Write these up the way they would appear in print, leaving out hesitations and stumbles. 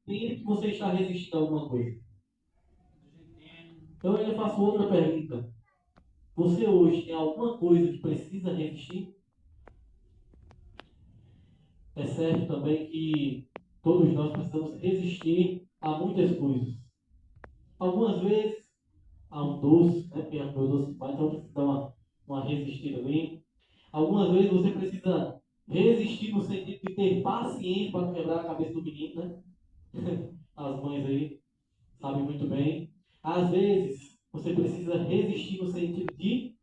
entende que você está resistindo a alguma coisa. Então eu ainda faço outra pergunta. Você hoje tem alguma coisa que precisa resistir? É certo também que todos nós precisamos resistir a muitas coisas. Algumas vezes a um doce, né? Porque o doce vai, então precisa dar uma resistida ali. Algumas vezes você precisa resistir no sentido de ter paciência para não quebrar a cabeça do menino, né? As mães aí sabem muito bem. Às vezes você precisa resistir no sentido de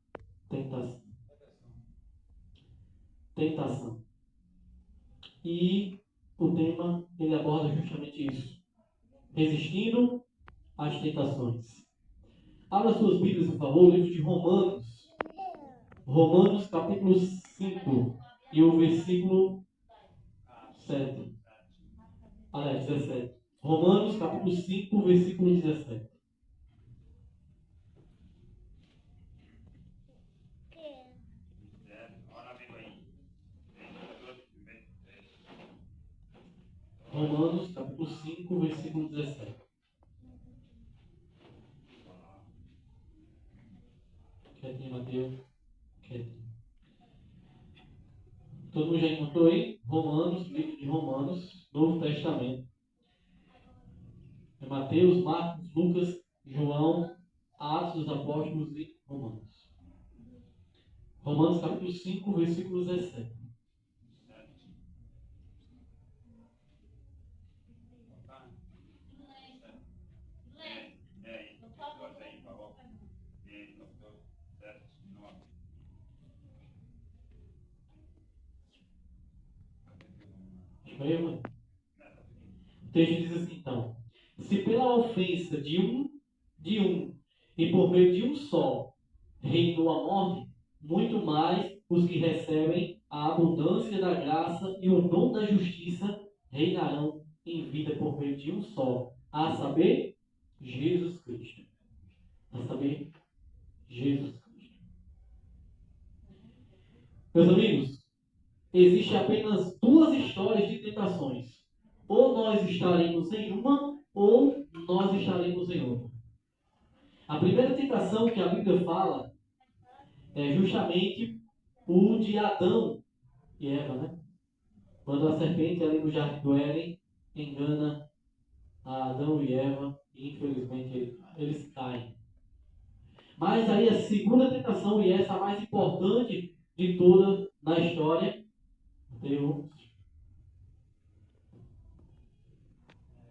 tentação. Tentação. E o tema, ele aborda justamente isso. Resistindo às tentações. Abra suas Bíblias, por favor, o livro de Romanos. Romanos, capítulo 5 e o versículo 7. Aliás, 17. Romanos, capítulo 5, versículo 17. Romanos, capítulo 5, versículo 17. Quietinho, Mateus. Quietinho. Todo mundo já encontrou aí? Romanos, livro de Romanos, Novo Testamento. É Mateus, Marcos, Lucas, João, Atos dos Apóstolos e Romanos. Romanos, capítulo 5, versículo 17. O texto diz assim, então: se pela ofensa de um e por meio de um só reinou a morte, muito mais os que recebem a abundância da graça e o dom da justiça reinarão em vida por meio de um só, a saber, Jesus Cristo. A saber, Jesus Cristo. Meus amigos, existe apenas duas histórias de tentações. Ou nós estaremos em uma, ou nós estaremos em outra. A primeira tentação que a Bíblia fala é justamente o de Adão e Eva, né? Quando a serpente ali no jardim do Éden engana a Adão e Eva e infelizmente eles caem. Mas aí a segunda tentação, e essa a mais importante de toda na história,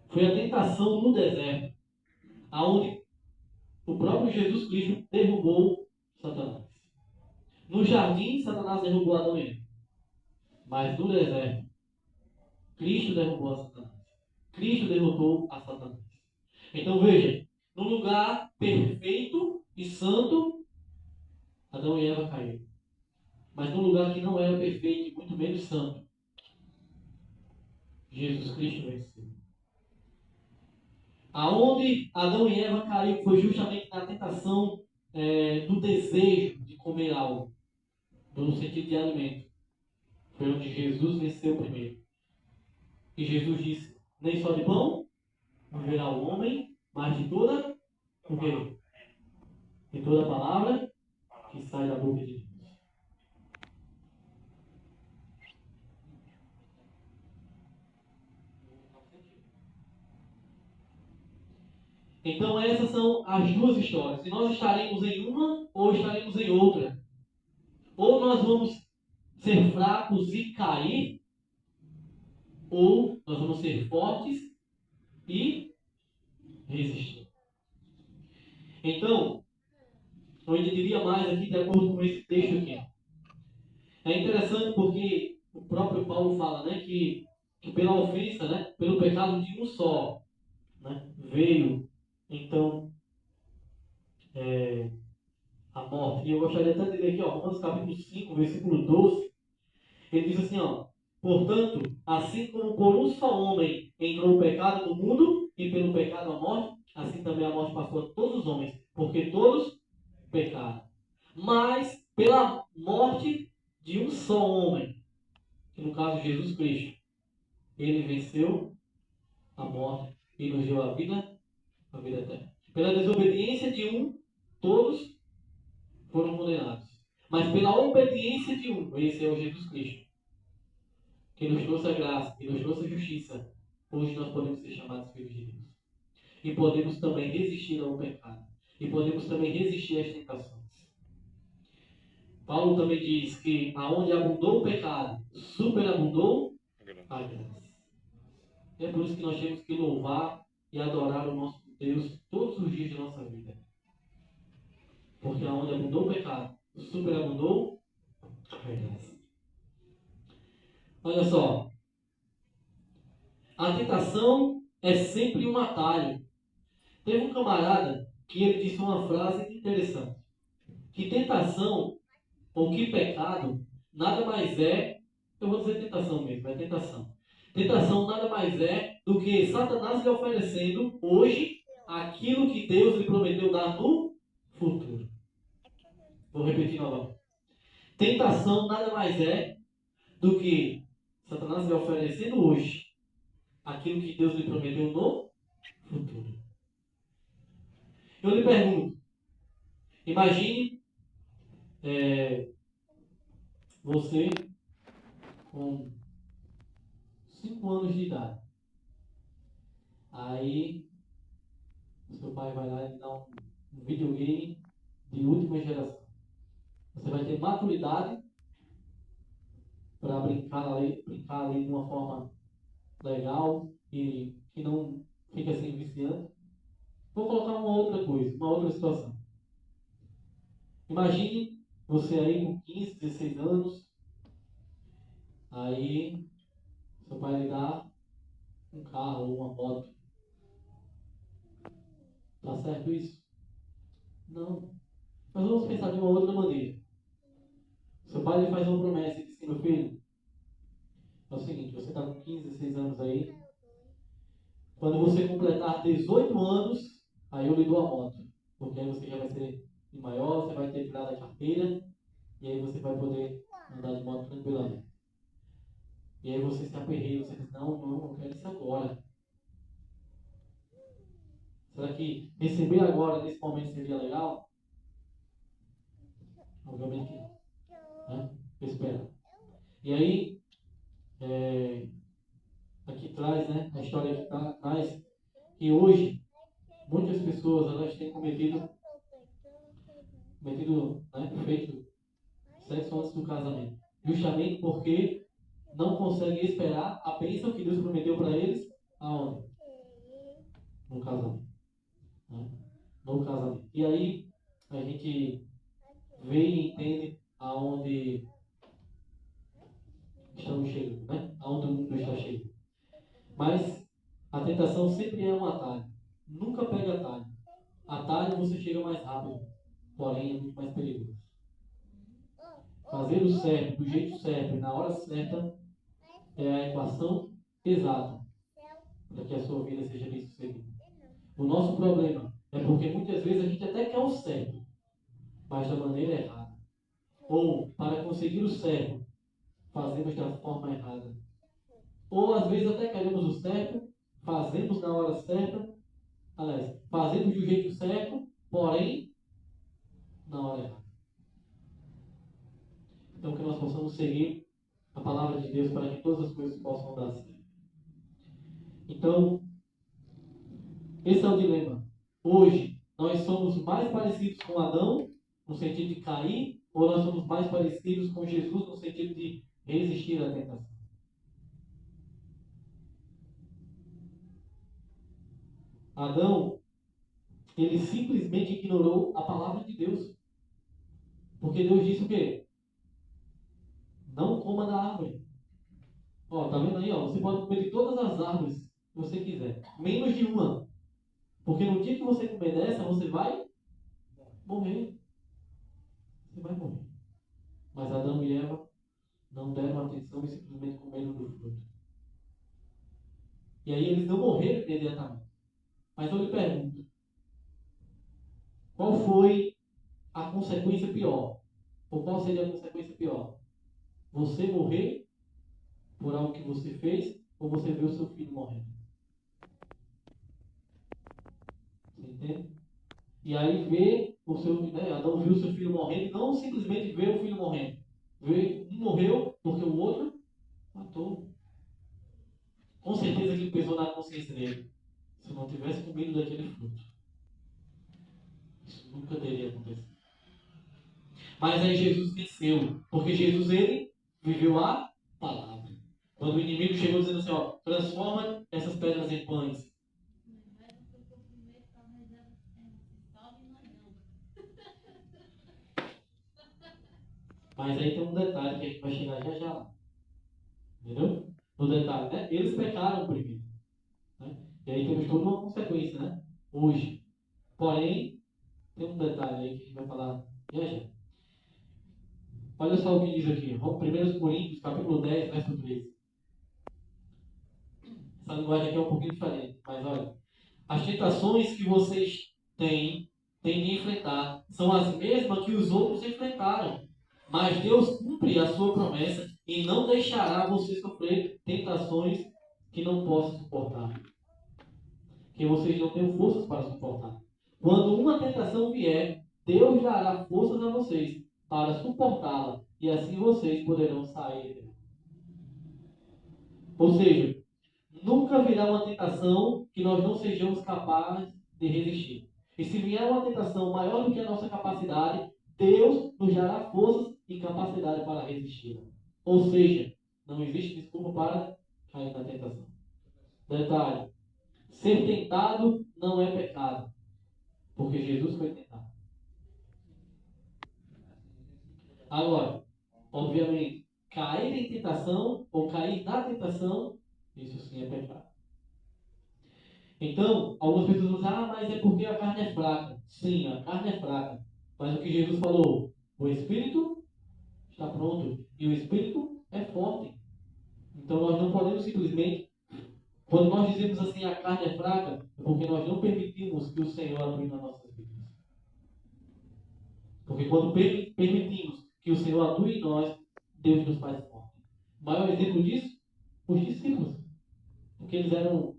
foi a tentação no deserto, aonde o próprio Jesus Cristo derrubou Satanás. No jardim, Satanás derrubou Adão e Eva. Mas no deserto, Cristo derrubou a Satanás. Cristo derrotou a Satanás. Então veja, no lugar perfeito e santo, Adão e Eva caíram. Mas no lugar que não era perfeito e muito menos santo, Jesus Cristo venceu. Aonde Adão e Eva caíram foi justamente na tentação do desejo de comer algo, no sentido de alimento. Foi onde Jesus venceu primeiro. E Jesus disse: nem só de pão viverá o homem, mas de toda o quê? De toda palavra que sai da boca de Deus. Então essas são as duas histórias. Se nós estaremos em uma ou estaremos em outra. Ou nós vamos ser fracos e cair, ou nós vamos ser fortes e resistir. Então, eu ainda diria mais aqui de acordo com esse texto aqui. É interessante porque o próprio Paulo fala, né, que pela ofensa, né, pelo pecado de um só, né, veio, então, a morte. E eu gostaria até de ler aqui, ó, Romanos capítulo 5, versículo 12. Ele diz assim, ó: portanto, assim como por um só homem entrou o pecado no mundo, e pelo pecado a morte, assim também a morte passou a todos os homens, porque todos pecaram. Mas pela morte de um só homem, que no caso Jesus Cristo, ele venceu a morte e nos deu a vida eterna. Pela desobediência de um, todos foram condenados. Mas pela obediência de um, esse é o Jesus Cristo, que nos trouxe a graça, que nos trouxe a justiça, hoje nós podemos ser chamados filhos de Deus. E podemos também resistir ao pecado. E podemos também resistir às tentações. Paulo também diz que aonde abundou o pecado, superabundou a graça. É por isso que nós temos que louvar e adorar o nosso Deus todos os dias da nossa vida. Porque aonde abundou o pecado, superabundou a graça. Olha só. A tentação é sempre um atalho. Teve um camarada que ele disse uma frase interessante. Que tentação, ou que pecado, nada mais é, eu vou dizer tentação mesmo, é tentação. Tentação nada mais é do que Satanás lhe oferecendo hoje aquilo que Deus lhe prometeu dar no futuro. Vou repetir novamente. Tentação nada mais é do que Satanás lhe oferecendo hoje aquilo que Deus lhe prometeu no futuro. Eu lhe pergunto, imagine você com 5 anos de idade. Aí, seu pai vai lá e lhe dá um videogame de última geração. Você vai ter maturidade para brincar ali de uma forma legal e que não fica assim viciante. Vou colocar uma outra coisa, uma outra situação. Imagine você aí com 15, 16 anos, aí seu pai lhe dá um carro ou uma moto. Tá certo isso? Não. Mas vamos pensar de uma outra maneira. Seu pai lhe faz uma promessa e diz assim, meu filho, é o seguinte, você está com 15, 16 anos aí. Quando você completar 18 anos, aí eu lhe dou a moto. Porque aí você já vai ser maior, você vai ter tirado a carteira, e aí você vai poder andar de moto tranquilamente. E aí você se aperreia, você diz, não, eu quero isso agora. Será que receber agora, nesse momento, seria legal? Obviamente que não. Né? Espera. E aí, aqui traz, né, a história aqui traz que hoje muitas pessoas elas têm feito sexo antes do casamento, justamente porque não conseguem esperar a bênção que Deus prometeu para eles aonde? No casamento. Né? No casamento. E aí a gente vê e entende aonde estamos chegando, né? Aonde o mundo está chegando. Mas a tentação sempre é um atalho. Nunca pega atalho. Atalho você chega mais rápido, porém é muito mais perigoso. Fazer o certo, do jeito certo e na hora certa é a equação exata para que a sua vida seja bem sucedida. O nosso problema é porque muitas vezes a gente até quer o certo, mas da maneira errada. Ou, para conseguir o certo, fazemos da forma errada. Ou, às vezes, até queremos o certo, fazemos na hora certa, aliás, fazemos do jeito certo, porém, na hora errada. Então, que nós possamos seguir a palavra de Deus para que todas as coisas possam dar certo. Então, esse é o dilema. Hoje, nós somos mais parecidos com Adão, no sentido de cair, ou nós somos mais parecidos com Jesus, no sentido de resistir à tentação? Adão, ele simplesmente ignorou a palavra de Deus. Porque Deus disse o quê? Não coma da árvore. Ó, tá vendo aí? Ó, você pode comer de todas as árvores que você quiser, menos de uma. Porque no dia que você comer dessa, você vai morrer. Você vai morrer. Mas Adão e Eva não deram atenção e simplesmente comeram do fruto. E aí eles não morreram imediatamente. Mas eu lhe pergunto, qual foi a consequência pior? Ou qual seria a consequência pior? Você morrer por algo que você fez ou você ver o seu filho morrendo? Entende? E aí vê o seu, né, Adão viu o seu filho morrendo, e não simplesmente vê o filho morrendo. Um morreu porque o outro matou. Com certeza que pesou na consciência dele. Se eu não tivesse comido daquele fruto, isso nunca teria acontecido. Mas aí Jesus venceu, porque Jesus ele viveu a palavra. Quando o inimigo chegou dizendo assim, ó, transforma essas pedras em pães. Mas aí tem um detalhe que a gente vai chegar já já. Entendeu? No detalhe, né? Eles pecaram primeiro. Né? E aí temos toda uma consequência, né? Hoje. Porém, tem um detalhe aí que a gente vai falar já já. Olha só o que diz aqui. 1 Coríntios, capítulo 10, verso 13. Essa linguagem aqui é um pouquinho diferente, mas olha. As tentações que vocês têm de enfrentar são as mesmas que os outros enfrentaram. Mas Deus cumpre a sua promessa e não deixará você sofrer tentações que não possam suportar. Que vocês não tenham forças para suportar. Quando uma tentação vier, Deus dará forças a vocês para suportá-la e assim vocês poderão sair. Ou seja, nunca virá uma tentação que nós não sejamos capazes de resistir. E se vier uma tentação maior do que a nossa capacidade, Deus nos dará forças e capacidade para resistir. Ou seja, não existe desculpa para cair na tentação. Detalhe: ser tentado não é pecado, porque Jesus foi tentado. Agora, obviamente, cair em tentação ou cair na tentação, isso sim é pecado. Então, algumas pessoas vão dizer, mas é porque a carne é fraca. Sim, a carne é fraca. Mas o que Jesus falou, o Espírito está pronto e o Espírito é forte. Então nós não podemos simplesmente, quando nós dizemos assim, a carne é fraca, é porque nós não permitimos que o Senhor atue nas nossas vidas. Porque quando permitimos que o Senhor atue em nós, Deus nos faz forte. O maior exemplo disso, os discípulos. Porque eles eram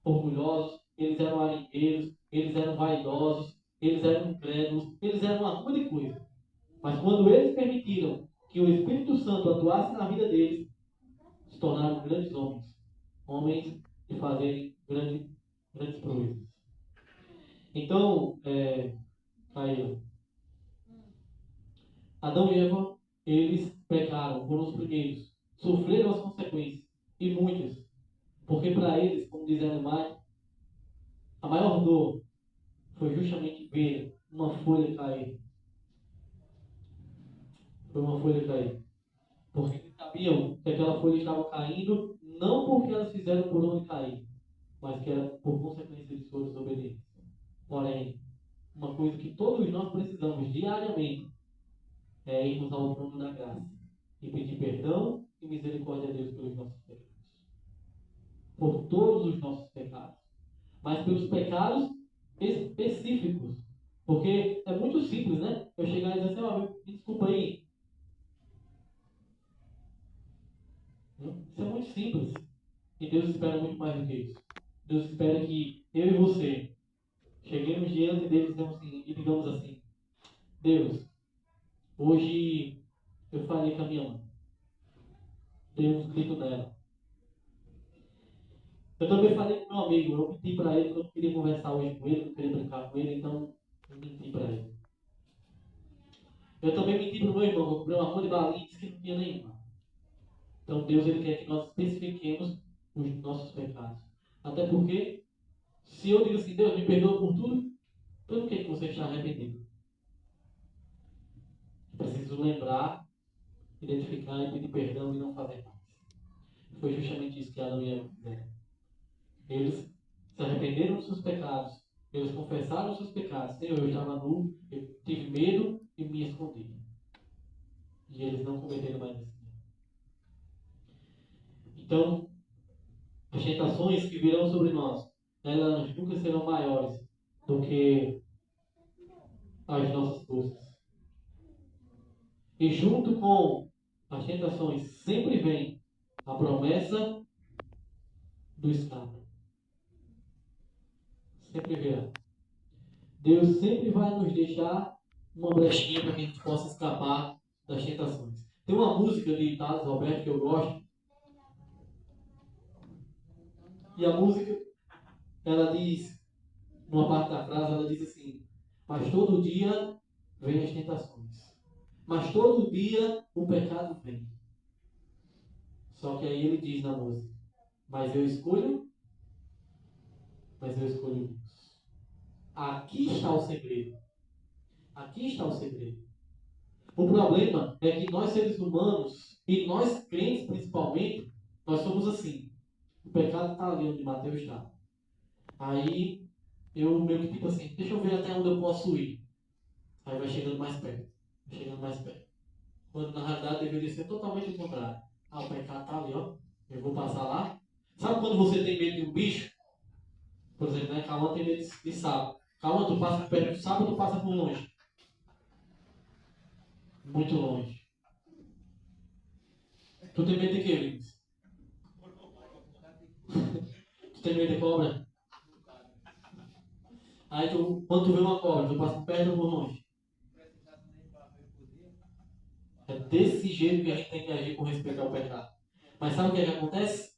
orgulhosos, eles eram alinheiros, eles eram vaidosos, eles eram incrédulos, eles eram uma ruma de coisa. Mas quando eles permitiram que o Espírito Santo atuasse na vida deles, se tornaram grandes homens. Homens de fazerem grandes proezas. Então, aí, Adão e Eva, eles pecaram, foram os primeiros. Sofreram as consequências. E muitas. Porque para eles, como diz Ellen White, a maior dor foi justamente ver uma folha cair. Foi uma folha cair. Porque eles sabiam que aquela folha estava caindo não porque elas fizeram por onde cair, mas que era por consequência de sua desobediência. Porém, uma coisa que todos nós precisamos diariamente é irmos ao trono da graça e pedir perdão e misericórdia a Deus pelos nossos pecados. Por todos os nossos pecados. Mas pelos pecados específicos. Porque é muito simples, né? Eu chegar e dizer assim, ó, me desculpa aí. Isso é muito simples. E Deus espera muito mais do que isso. Deus espera que eu e você cheguemos diante dele e digamos assim, Deus, hoje eu falei com a minha mãe. Dei uns gritos nela. Eu também falei com meu amigo, eu menti para ele que eu não queria conversar hoje com ele, não queria brincar com ele, então eu menti para ele. Eu também menti para o meu irmão, eu comprei uma rua de balinhas que não tinha nenhuma. Então Deus ele quer que nós especifiquemos os nossos pecados. Até porque, se eu digo assim, Deus me perdoa por tudo, pelo que você está arrependido? Eu preciso lembrar, identificar e pedir perdão e não fazer mais. Foi justamente isso que Adão e Eva fizeram. Eles se arrependeram dos seus pecados. Eles confessaram os seus pecados. Senhor, eu estava nu, eu tive medo e me escondi. E eles não cometeram mais esse erro. Então, as tentações que virão sobre nós, elas nunca serão maiores do que as nossas forças. E junto com as tentações sempre vem a promessa do escape. Sempre virá. Deus sempre vai nos deixar uma brechinha para que a gente possa escapar das tentações. Tem uma música de Carlos Roberto que eu gosto, e a música, ela diz, numa parte da frase, ela diz assim: mas todo dia vem as tentações. Mas todo dia o pecado vem. Só que aí ele diz na música: mas eu escolho, Deus. Aqui está o segredo. Aqui está o segredo. O problema é que nós seres humanos, e nós crentes principalmente, nós somos assim. O pecado está ali onde Mateus está. Aí eu meio que tipo assim, deixa eu ver até onde eu posso ir. Aí vai chegando mais perto. Vai chegando mais perto. Quando na realidade deveria ser totalmente o contrário. Ah, o pecado está ali, ó. Eu vou passar lá. Sabe quando você tem medo de um bicho? Por exemplo, né? Calma tem medo de sapo. Calma, tu passa por perto do sapo ou tu passa por longe? Muito longe. Tu tem medo de quê, Vinícius? Tu tem medo de cobra? Aí tu, quando tu vê uma cobra, tu passa por perto ou por longe? É desse jeito que a gente tem que agir com respeito ao pecado. Mas sabe o que é que acontece?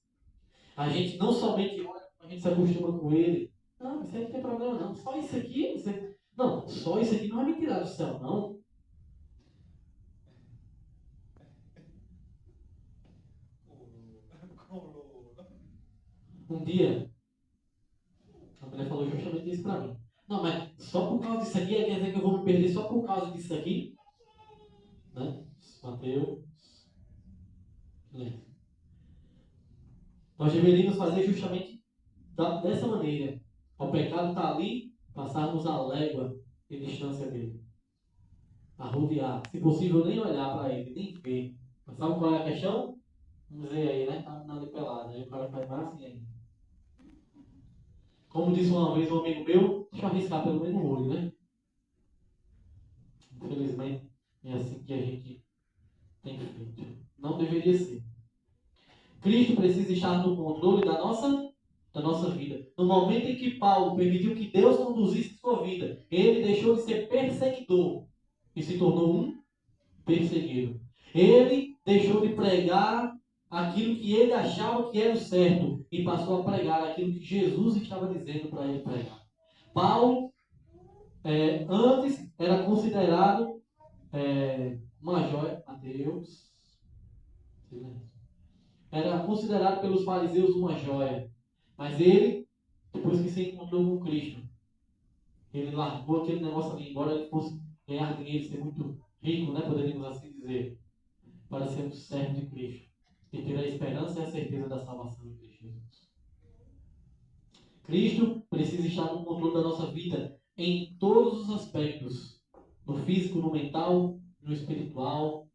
A gente não somente olha, a gente se acostuma com ele. Não, isso aí não tem problema não. Só isso aqui? Não, só isso aqui não vai me tirar do céu, não. Um dia, a mulher falou justamente isso pra mim. Não, mas só por causa disso aqui, quer dizer que eu vou me perder só por causa disso aqui? Né? Mateus. Nós deveríamos fazer justamente dessa maneira. O pecado está ali, passarmos a légua de distância dele. Arrodear. Se possível, nem olhar para ele, nem ver. Mas sabe qual é a questão? Vamos dizer aí, né? Tá ali pelado. Aí o cara faz mais assim aí. Como disse uma vez um amigo meu, deixa eu arriscar pelo menos o olho, né? Infelizmente, é assim que a gente tem feito. Não deveria ser. Cristo precisa estar no controle da nossa vida. No momento em que Paulo permitiu que Deus conduzisse sua vida, ele deixou de ser perseguidor e se tornou um perseguido. Ele deixou de pregar aquilo que ele achava que era o certo e passou a pregar aquilo que Jesus estava dizendo para ele pregar. Paulo, antes, era considerado uma joia a Deus. Era considerado pelos fariseus uma joia. Mas ele, depois que se encontrou com Cristo, ele largou aquele negócio ali, embora ele fosse ganhar dinheiro, ser muito rico, né, poderíamos assim dizer, para ser um servo de Cristo e ter a esperança e a certeza da salvação em Cristo Jesus. Cristo precisa estar no controle da nossa vida em todos os aspectos, no físico, no mental, no espiritual,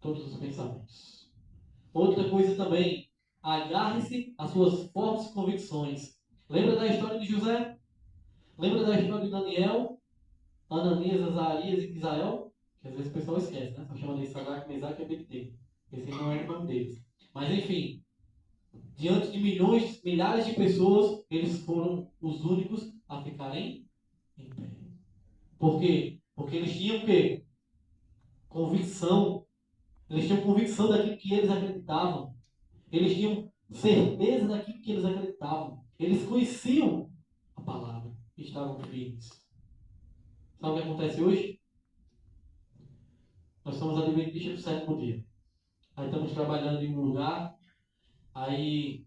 todos os pensamentos. Outra coisa também, agarre-se às suas fortes convicções. Lembra da história de José? Lembra da história de Daniel, Ananias, Azarias e Misael? Que às vezes o pessoal esquece, né? Só chama de Sadraque, Mesaque e Abednego. Esse não é o nome deles. Mas enfim, diante de milhões, milhares de pessoas, eles foram os únicos a ficarem em pé. Por quê? Porque eles tinham o quê? Convicção. Eles tinham convicção daquilo que eles acreditavam. Eles tinham certeza daquilo que eles acreditavam. Eles conheciam a palavra e estavam firmes. Sabe o que acontece hoje? Nós somos adventistas do sétimo dia. Aí estamos trabalhando em um lugar, aí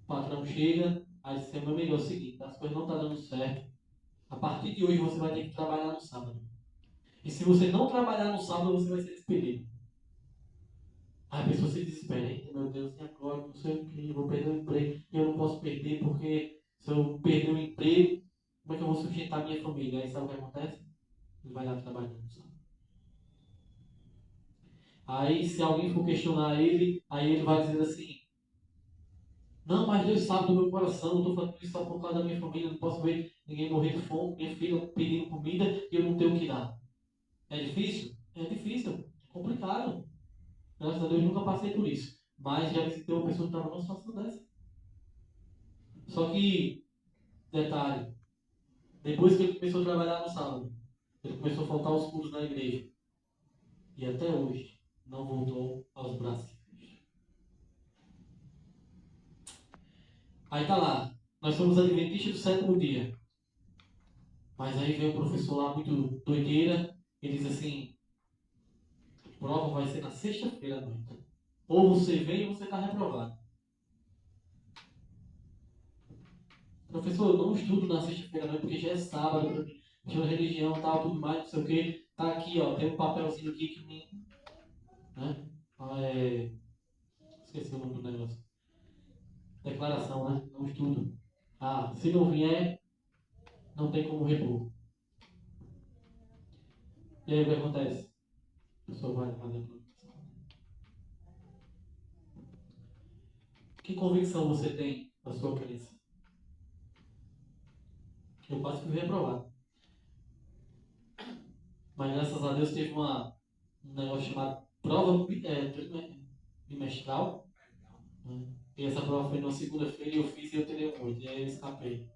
o patrão chega, aí diz: meu amigo, é o seguinte, as coisas não estão dando certo. A partir de hoje você vai ter que trabalhar no sábado. E se você não trabalhar no sábado, você vai ser despedido. Aí a pessoa se desespera: eita, meu Deus, e agora? Não sei o que, eu vou perder o emprego. Eu não posso perder, porque se eu perder o emprego, como é que eu vou sustentar a minha família? Aí sabe o que acontece? Ele vai lá trabalhando no sábado. Aí se alguém for questionar ele, aí ele vai dizer assim: não, mas Deus sabe do meu coração, eu estou fazendo isso só por causa da minha família, não posso ver ninguém morrer de fome, minha filha pedindo comida e eu não tenho o que dar. É difícil? É difícil, é complicado. Graças a Deus nunca passei por isso. Mas já visitei uma pessoa que estava numa situação dessa. Só que Detalhe, depois que ele começou a trabalhar no sábado, ele começou a faltar aos cultos na igreja. E até hoje não voltou aos braços de Cristo. Aí tá lá, nós somos adventistas do sétimo dia. Mas aí vem um professor lá muito doideira, ele diz assim, a prova vai ser na sexta-feira à noite. Ou você vem ou você está reprovado. Professor, eu não estudo na sexta-feira à noite porque já é sábado para mim. Tinha religião, tal, tudo mais, não sei o que. Tá aqui, ó, tem um papelzinho aqui que me... Né? Esqueci o nome do negócio. Declaração, né? Não estudo. Ah, se não vier, não tem como repor. E aí o que acontece? A pessoa vai fazer a produção. Que convicção você tem da sua crença? Eu quase fui reprovado. Mas graças a Deus teve um negócio chamado prova bimestral. Né? E essa prova foi na segunda-feira e eu fiz e eu tirei um 8. E aí eu escapei.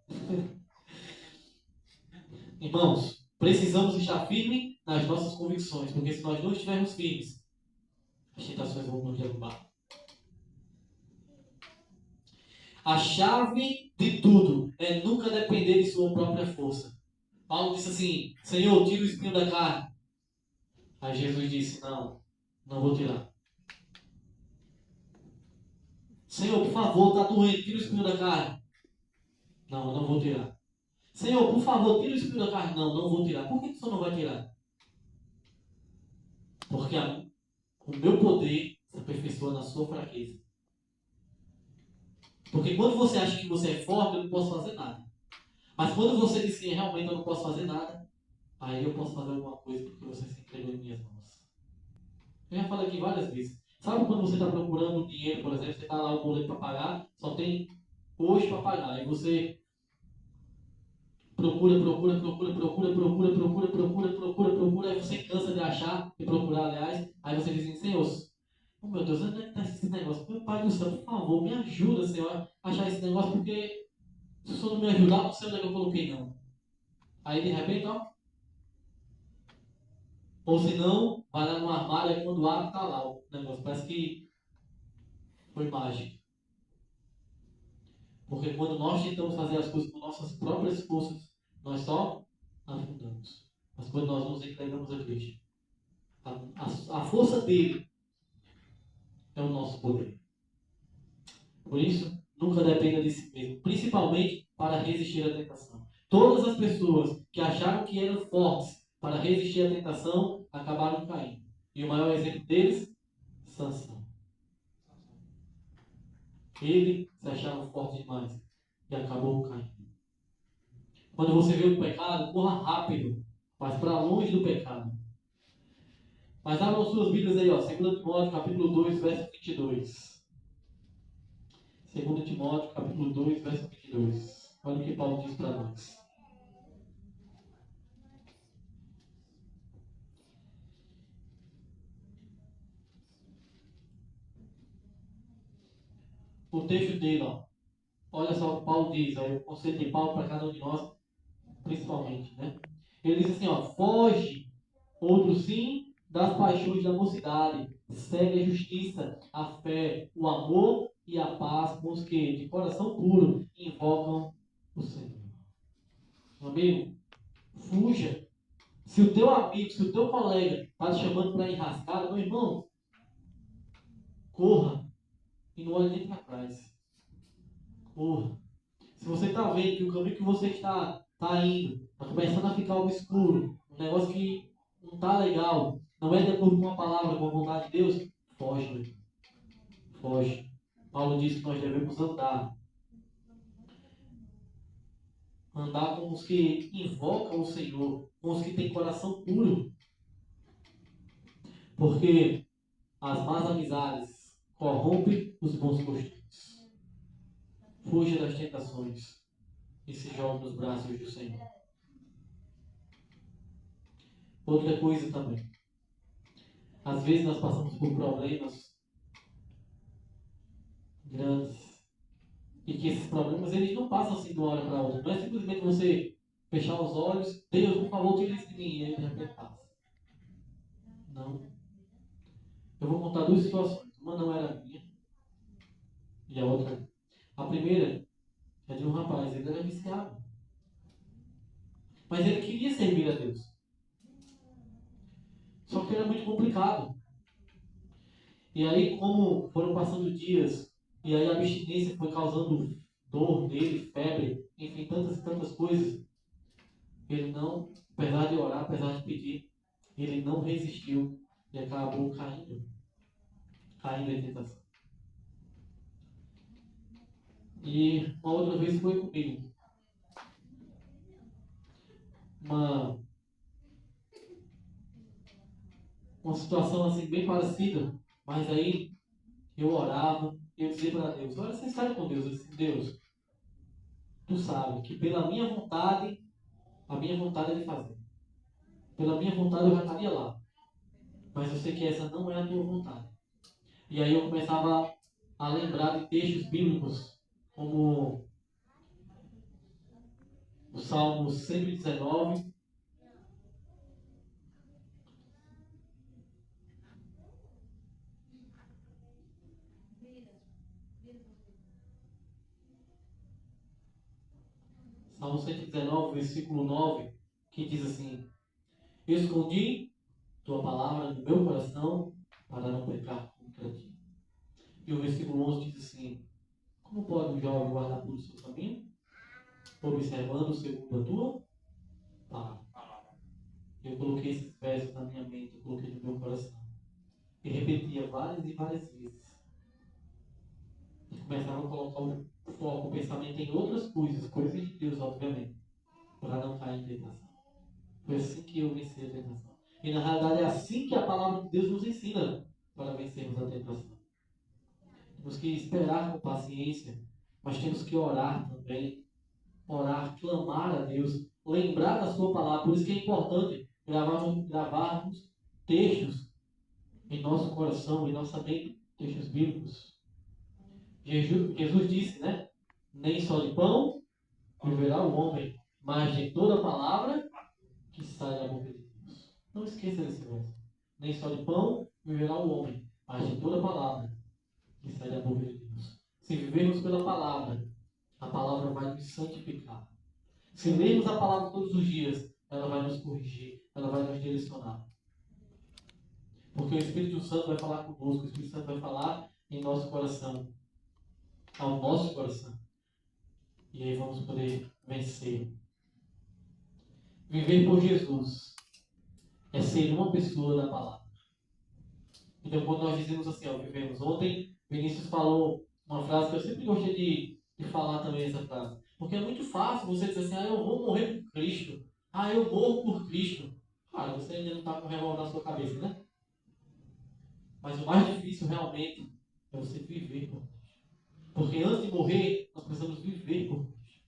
Irmãos, precisamos estar firmes nas nossas convicções, porque se nós não estivermos firmes, as tentações vão nos derrubar. A chave de tudo é nunca depender de sua própria força. Paulo disse assim, Senhor, tira o espinho da carne. Aí Jesus disse, não vou tirar. Senhor, por favor, está doendo, tira o espinho da carne. Não vou tirar. Senhor, por favor, tira o espinho da carne. Não vou tirar. Por que o Senhor não vai tirar? Porque o meu poder se aperfeiçoa na sua fraqueza. Porque quando você acha que você é forte, eu não posso fazer nada. Mas quando você diz que realmente eu não posso fazer nada, aí eu posso fazer alguma coisa porque você se entregou em minhas mãos. Eu já falei aqui várias vezes. Sabe quando você está procurando dinheiro, por exemplo, você está lá o boleto para pagar, só tem hoje para pagar. Aí você procura, aí você cansa de achar e procurar, aliás. Aí você diz assim, Senhor, oh meu Deus, onde é que está esse negócio? Meu Pai do céu, por favor, me ajuda, Senhor, a achar esse negócio, porque se o Senhor não me ajudar, não sei onde é que eu coloquei, não. Aí de repente, ó. Ou se não, vai lá no armário, aí quando abre, tá lá o negócio. Parece que foi mágico. Porque quando nós tentamos fazer as coisas com nossas próprias forças, nós só afundamos. Mas quando nós nos entregamos a Cristo, a força dele é o nosso poder. Por isso, nunca dependa de si mesmo, principalmente para resistir à tentação. Todas as pessoas que acharam que eram fortes para resistir à tentação acabaram caindo. E o maior exemplo deles, Sansão. Ele se achava forte demais e acabou caindo. Quando você vê o pecado, corra rápido, mas para longe do pecado. Mas abram suas Bíblias aí, ó, 2 Timóteo, capítulo 2, verso 22. 2 Timóteo, capítulo 2, verso 22. Olha o que Paulo diz para nós. O texto dele, ó. Olha só o que Paulo diz, aí o conselho de Paulo para cada um de nós, principalmente, né? Ele diz assim, ó, foge, outro sim, das paixões da mocidade, segue a justiça, a fé, o amor e a paz com os que, de coração puro, invocam o Senhor. Meu amigo, fuja. Se o teu amigo, se o teu colega está te chamando para enrascada, meu irmão, corra e não olhe nem para trás. Corra. Se você está vendo que o caminho que você está indo está começando a ficar obscuro, um negócio que não está legal, não é de acordo com a palavra, com a vontade de Deus, foge, meu irmão. Foge. Paulo diz que nós devemos andar. Andar com os que invocam o Senhor, com os que têm coração puro. Porque as más amizades corrompem os bons costumes. Fuja das tentações e se jogue nos braços do Senhor. Outra coisa também. Às vezes nós passamos por problemas grandes. E que esses problemas, eles não passam assim de uma hora para outra. Não é simplesmente você fechar os olhos, Deus, por favor, tire isso de mim, e aí de repente passa. Não. Eu vou contar duas situações. Uma não era minha, e a outra. A primeira é de um rapaz, ele era viciado. Mas ele queria servir a Deus. Só que era muito complicado. E aí, como foram passando dias, e aí a abstinência foi causando dor nele, febre, enfim, tantas e tantas coisas, ele não, apesar de orar, apesar de pedir, ele não resistiu e acabou caindo em tentação. E uma outra vez foi comigo. Uma situação assim bem parecida, mas aí eu orava, eu dizia para Deus, olha, você sabe com Deus, eu disse, Deus, tu sabe que pela minha vontade, a minha vontade é de fazer. Pela minha vontade eu já estaria lá. Mas eu sei que essa não é a tua vontade. E aí eu começava a lembrar de textos bíblicos, como o Salmo 119, Salmo 119, versículo 9, que diz assim, escondi tua palavra no meu coração para não pecar contra ti. E o versículo 11 diz assim, como pode um jovem guardar puro o seu caminho, observando segundo a tua palavra? Eu coloquei esses versos na minha mente, eu coloquei no meu coração. E repetia várias e várias vezes. E começava a colocar o foco, o pensamento em outras coisas, coisas de Deus, obviamente, para não cair em tentação. Foi assim que eu venci a tentação. E na realidade é assim que a palavra de Deus nos ensina para vencermos a tentação. Temos que esperar com paciência, mas temos que orar também. Orar, clamar a Deus, lembrar da sua palavra. Por isso que é importante gravarmos textos em nosso coração, em nossa mente, textos bíblicos. Jesus disse, né? Nem só de pão viverá o homem, mas de toda palavra que sai da boca de Deus. Não esqueça desse verso. Nem só de pão viverá o homem, mas de toda palavra que sai da boca de Deus. Se vivermos pela palavra, a palavra vai nos santificar. Se lermos a palavra todos os dias, ela vai nos corrigir, ela vai nos direcionar. Porque o Espírito Santo vai falar conosco, o Espírito Santo vai falar em nosso coração, ao nosso coração. E aí vamos poder vencer. Viver por Jesus é ser uma pessoa da palavra. Então, quando nós dizemos assim, ó, vivemos. Ontem, Vinícius falou uma frase que eu sempre gostei de falar também, essa frase. Porque é muito fácil você dizer assim, eu vou morrer por Cristo. Eu morro por Cristo. Claro, você ainda não está com o revólver na sua cabeça, né? Mas o mais difícil realmente é você viver por Cristo. Porque antes de morrer, nós precisamos viver por Cristo.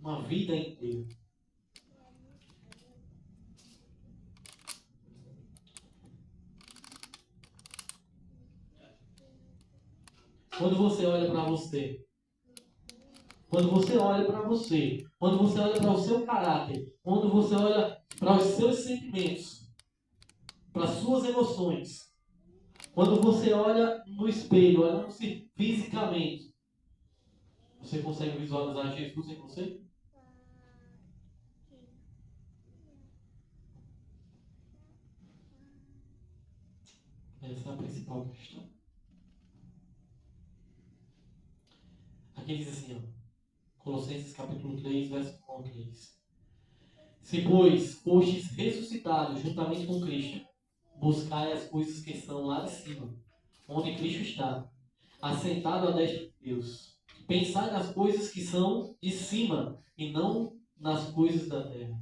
Uma vida inteira. Quando você olha para você, quando você olha para você, quando você olha para o seu caráter, quando você olha para os seus sentimentos, para as suas emoções, quando você olha no espelho, olhando-se fisicamente, você consegue visualizar Jesus em você? Essa é a principal questão. Aqui diz assim, ó, Colossenses capítulo 3, verso 1 ao 3. Se, pois, fostes ressuscitados juntamente com Cristo, buscai as coisas que estão lá de cima, onde Cristo está, assentado à destra de Deus. Pensai nas coisas que são de cima, e não nas coisas da terra.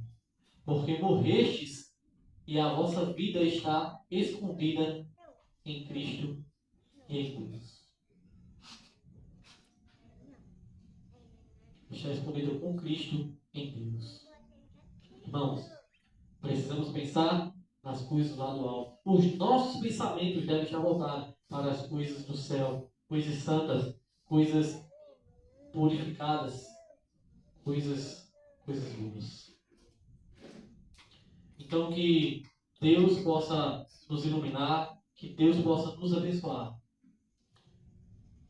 Porque morrestes, e a vossa vida está escondida em Cristo e em Deus. Está escondido com Cristo em Deus. Irmãos, precisamos pensar nas coisas lá do alto. Os nossos pensamentos devem estar voltados para as coisas do céu, coisas santas, coisas purificadas, coisas boas. Então que Deus possa nos iluminar, que Deus possa nos abençoar.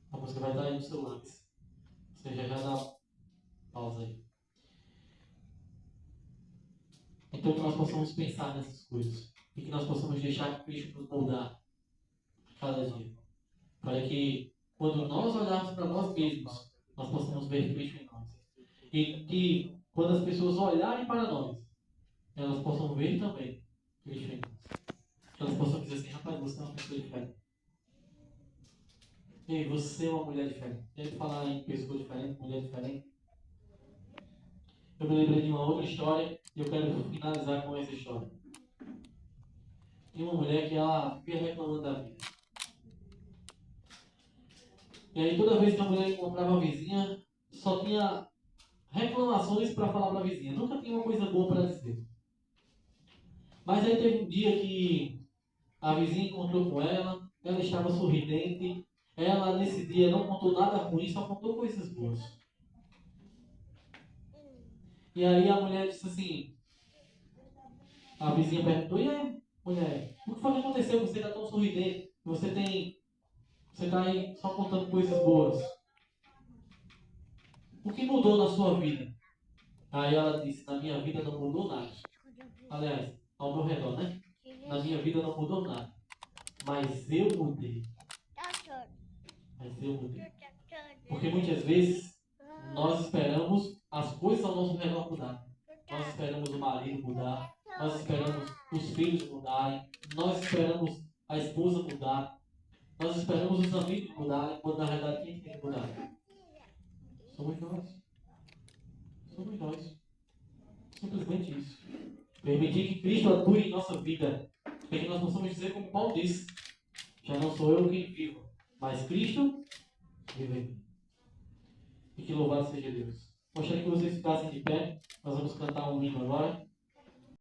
A música vai estar aí no seu lápis. Você já dá pausa aí. Então que nós possamos pensar nessas coisas. E que nós possamos deixar Cristo nos moldar cada dia. Para que quando nós olharmos para nós mesmos, nós possamos ver Cristo em nós. E que quando as pessoas olharem para nós, elas possam ver também Cristo em nós. Que elas possam dizer assim, rapaz, você é uma pessoa diferente. Ei, você é uma mulher diferente. Tem que falar em pessoa diferente, mulher diferente. Eu me lembrei de uma outra história e eu quero finalizar com essa história. Tem uma mulher que ela vivia reclamando da vida. E aí toda vez que a mulher encontrava a vizinha, só tinha reclamações para falar para a vizinha. Nunca tinha uma coisa boa para dizer. Mas aí teve um dia que a vizinha encontrou com ela, ela estava sorridente. Ela nesse dia não contou nada ruim, só contou coisas boas. E aí a mulher disse assim, a vizinha perguntou, e aí, mulher, o que foi que aconteceu? Você está tão sorridente, você está aí só contando coisas boas. O que mudou na sua vida? Aí ela disse, na minha vida não mudou nada. Aliás, ao meu redor, né? Na minha vida não mudou nada. Mas eu mudei. Mas eu mudei. Porque muitas vezes nós esperamos as coisas ao nosso redor mudar. Nós esperamos o marido mudar. Nós esperamos os filhos mudarem. Nós esperamos a esposa mudar. Nós esperamos os amigos mudarem. Quando na verdade quem tem que mudar? Somos nós. Somos nós. Simplesmente isso. Permitir que Cristo atue em nossa vida. Para que nós possamos dizer como Paulo disse. Já não sou eu quem vivo, mas Cristo vive em mim. E que louvado seja Deus. Gostaria que vocês ficassem de pé. Nós vamos cantar um hino agora.